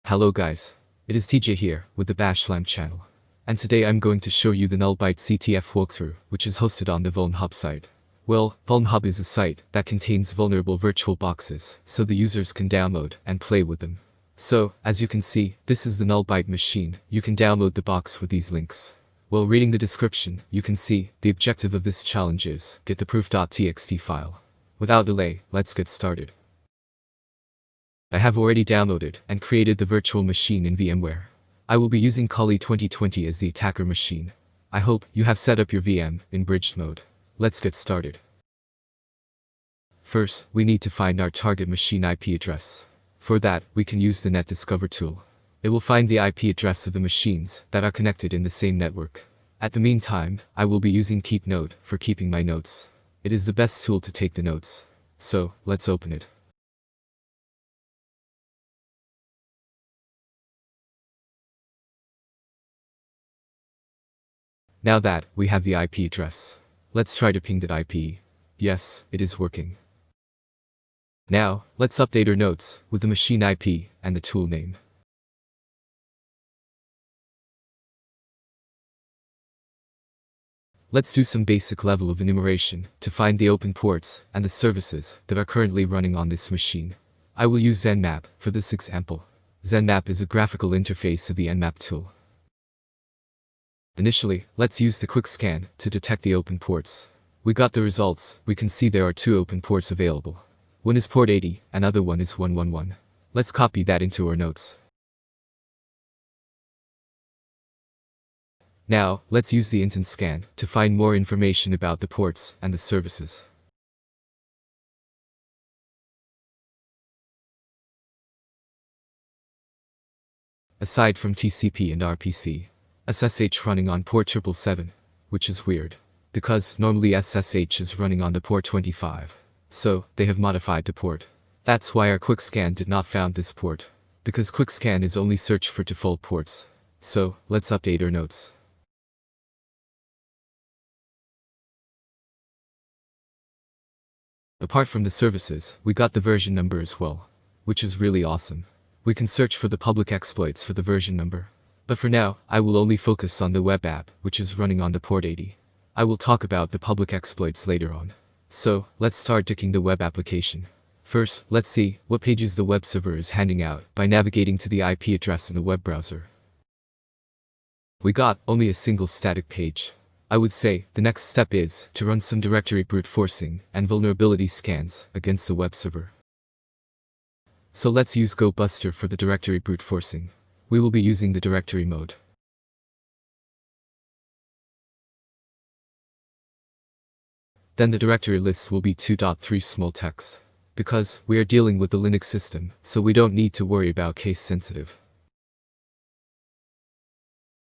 Hello guys, it is TJ here with the Bashlam channel, and today I'm going to show you the NullByte CTF walkthrough, which is hosted on the VulnHub site. Well, VulnHub is a site that contains vulnerable virtual boxes, so the users can download and play with them. So, as you can see, this is the NullByte machine. You can download the box with these links. While reading the description, you can see the objective of this challenge is get the proof.txt file. Without delay, let's get started. I have already downloaded and created the virtual machine in VMware. I will be using Kali 2020 as the attacker machine. I hope you have set up your VM in bridged mode. Let's get started. First, we need to find our target machine IP address. For that, we can use the Net Discover tool. It will find the IP address of the machines that are connected in the same network. At the meantime, I will be using Keep Note for keeping my notes. It is the best tool to take the notes. So, let's open it. Now that we have the IP address, let's try to ping that IP. Yes, it is working. Now, let's update our notes with the machine IP and the tool name. Let's do some basic level of enumeration to find the open ports and the services that are currently running on this machine. I will use Nmap for this example. Nmap is a graphical interface of the Nmap tool. Initially, let's use the quick scan to detect the open ports. We got the results. We can see there are two open ports available. One is port 80, and other one is 111. Let's copy that into our notes. Now, let's use the intent scan to find more information about the ports and the services. Aside from TCP and RPC, SSH running on port 777, which is weird, because normally SSH is running on the port 25, so they have modified the port. That's why our quick scan did not found this port, because quick scan is only search for default ports. So, let's update our notes. Apart from the services, we got the version number as well, which is really awesome. We can search for the public exploits for the version number. But for now, I will only focus on the web app, which is running on the port 80. I will talk about the public exploits later on. So, let's start ticking the web application. First, let's see what pages the web server is handing out by navigating to the IP address in the web browser. We got only a single static page. I would say the next step is to run some directory brute forcing and vulnerability scans against the web server. So let's use GoBuster for the directory brute forcing. We will be using the directory mode. Then the directory list will be 2.3 small text. Because we are dealing with the Linux system, so we don't need to worry about case sensitive.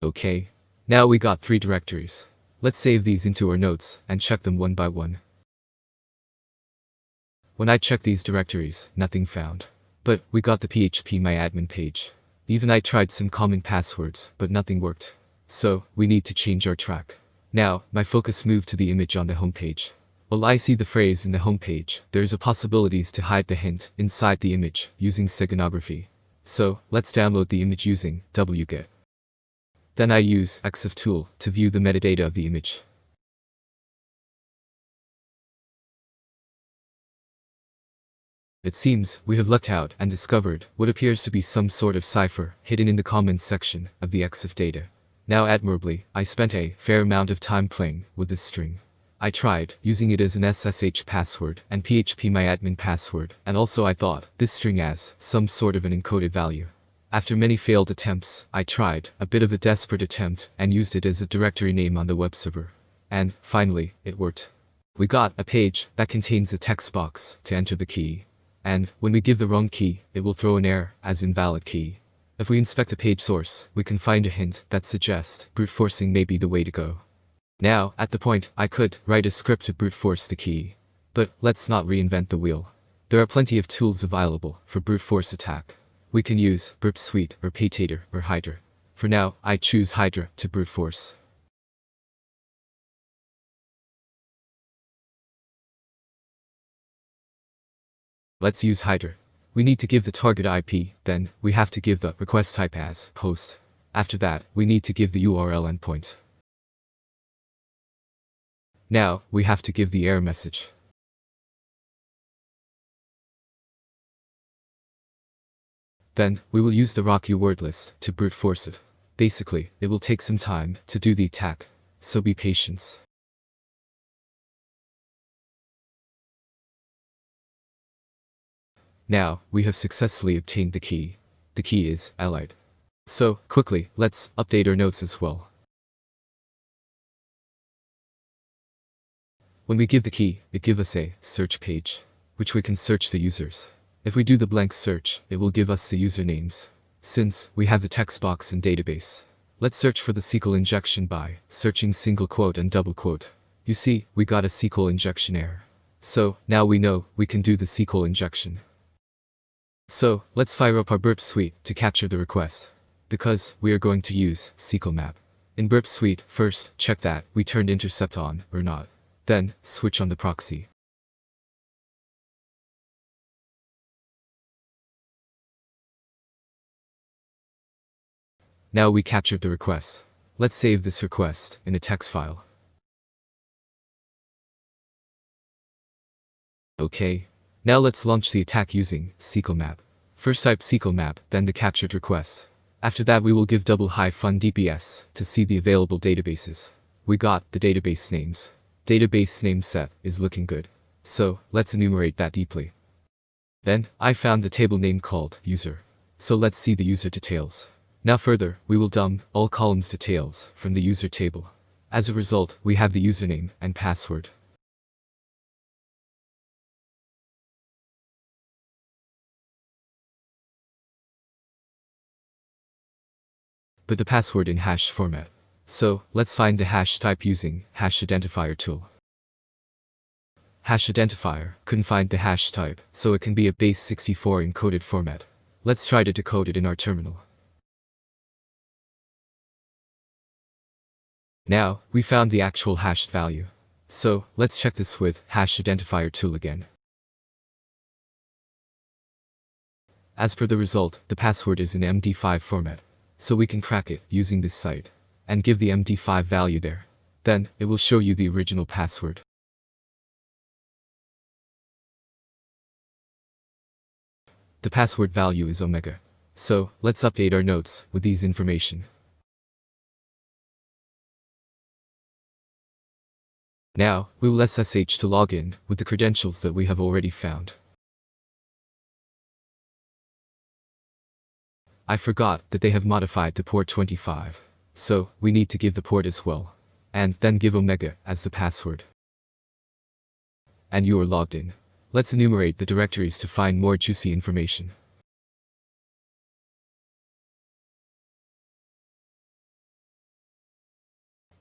Okay. Now we got 3 directories. Let's save these into our notes and check them one by one. When I checked these directories, nothing found. But we got the phpMyAdmin page. Even I tried some common passwords, but nothing worked. So, we need to change our track. Now, my focus moved to the image on the homepage. While I see the phrase in the homepage, there is a possibilities to hide the hint inside the image using Steganography. So, let's download the image using wget. Then I use EXIF tool to view the metadata of the image. It seems we have looked out and discovered what appears to be some sort of cipher hidden in the comments section of the EXIF data. Now admirably, I spent a fair amount of time playing with this string. I tried using it as an SSH password and phpMyAdmin password, and also I thought this string as some sort of an encoded value. After many failed attempts, I tried a bit of a desperate attempt and used it as a directory name on the web server. And, finally, it worked. We got a page that contains a text box to enter the key. And, when we give the wrong key, it will throw an error as invalid key. If we inspect the page source, we can find a hint that suggests brute forcing may be the way to go. Now, at the point, I could write a script to brute force the key. But, let's not reinvent the wheel. There are plenty of tools available for brute force attack. We can use burp suite or paytater or Hydra. For now, I choose Hydra to brute force. Let's use Hydra. We need to give the target IP, then we have to give the request type as post. After that, we need to give the URL endpoint. Now, we have to give the error message. Then, we will use the Rocky word list to brute force it. Basically, it will take some time to do the attack, so be patient. Now, we have successfully obtained the key. The key is allied. So, quickly, let's update our notes as well. When we give the key, it gives us a search page, which we can search the users. If we do the blank search, it will give us the usernames. Since we have the text box in database, let's search for the SQL injection by searching single quote and double quote. You see, we got a SQL injection error. So, now we know we can do the SQL injection. So, let's fire up our burp suite to capture the request. Because we are going to use SQL map. In burp suite, first, check that we turned intercept on or not. Then, switch on the proxy. Now we captured the request. Let's save this request in a text file. Okay. Now let's launch the attack using SQL map. First type SQL map, then the captured request. After that we will give $DPS to see the available databases. We got the database names. Database name set is looking good. So, let's enumerate that deeply. Then, I found the table name called user. So let's see the user details. Now further, we will dump all columns details from the user table. As a result, we have the username and password. But the password in hash format. So, let's find the hash type using hash identifier tool. Hash identifier couldn't find the hash type, so it can be a base 64 encoded format. Let's try to decode it in our terminal. Now, we found the actual hashed value. So, let's check this with hash identifier tool again. As per the result, the password is in MD5 format. So we can crack it using this site and give the MD5 value there. Then, it will show you the original password. The password value is omega. So, let's update our notes with these information. Now, we will SSH to log in with the credentials that we have already found. I forgot that they have modified the port 25. So, we need to give the port as well. And then give omega as the password. And you are logged in. Let's enumerate the directories to find more juicy information.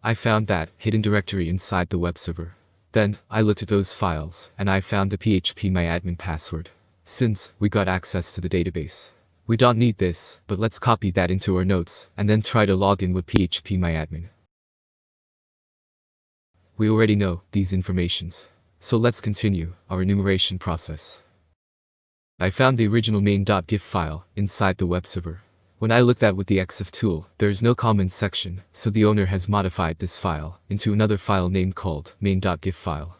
I found that hidden directory inside the web server. Then, I looked at those files, and I found the phpMyAdmin password. Since we got access to the database. We don't need this, but let's copy that into our notes, and then try to log in with phpMyAdmin. We already know these informations. So let's continue our enumeration process. I found the original main.gif file inside the web server. When I looked at with the exif tool, there is no comment section, so the owner has modified this file into another file name called main.gif file.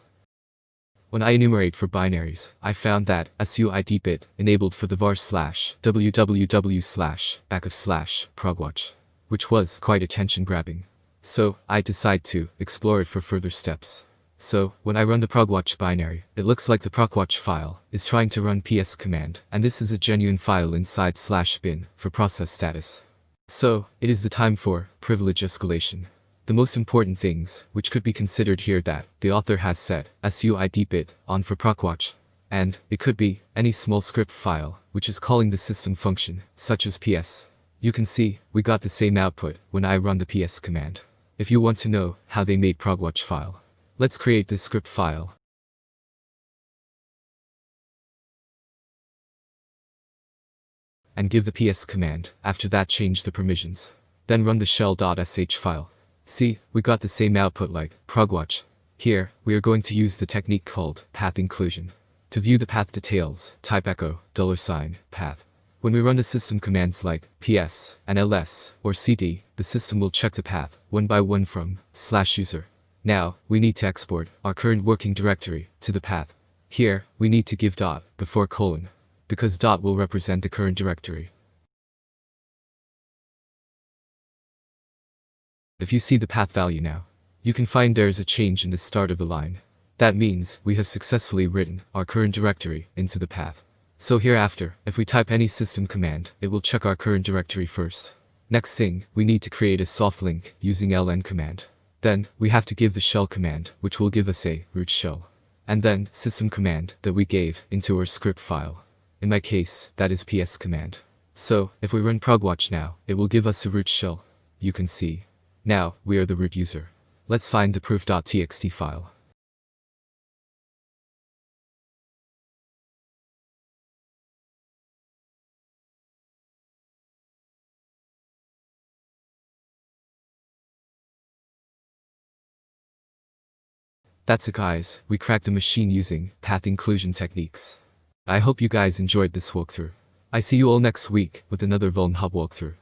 When I enumerate for binaries, I found that SUID-bit enabled for the var/www/backup/progwatch, which was quite attention-grabbing. So, I decide to explore it for further steps. So, when I run the progwatch binary, it looks like the progwatch file is trying to run ps command, and this is a genuine file inside /bin for process status. So, it is the time for privilege escalation. The most important things, which could be considered here that the author has set SUID-bit on for progwatch, and it could be any small script file, which is calling the system function, such as ps. You can see, we got the same output when I run the ps command. If you want to know how they made progwatch file, let's create this script file. And give the ps command, after that change the permissions. Then run the shell.sh file. See, we got the same output like progwatch. Here, we are going to use the technique called path inclusion. To view the path details, type echo $path. When we run the system commands like ps and ls or cd, the system will check the path one by one from /user. Now, we need to export our current working directory to the path. Here, we need to give dot before colon, because dot will represent the current directory. If you see the path value now, you can find there is a change in the start of the line. That means we have successfully written our current directory into the path. So hereafter, if we type any system command, it will check our current directory first. Next thing, we need to create a soft link using ln command. Then, we have to give the shell command, which will give us a root shell. And then, system command that we gave into our script file. In my case, that is ps command. So, if we run progwatch now, it will give us a root shell. You can see. Now, we are the root user. Let's find the proof.txt file. That's it guys, we cracked the machine using path inclusion techniques. I hope you guys enjoyed this walkthrough. I see you all next week with another VulnHub walkthrough.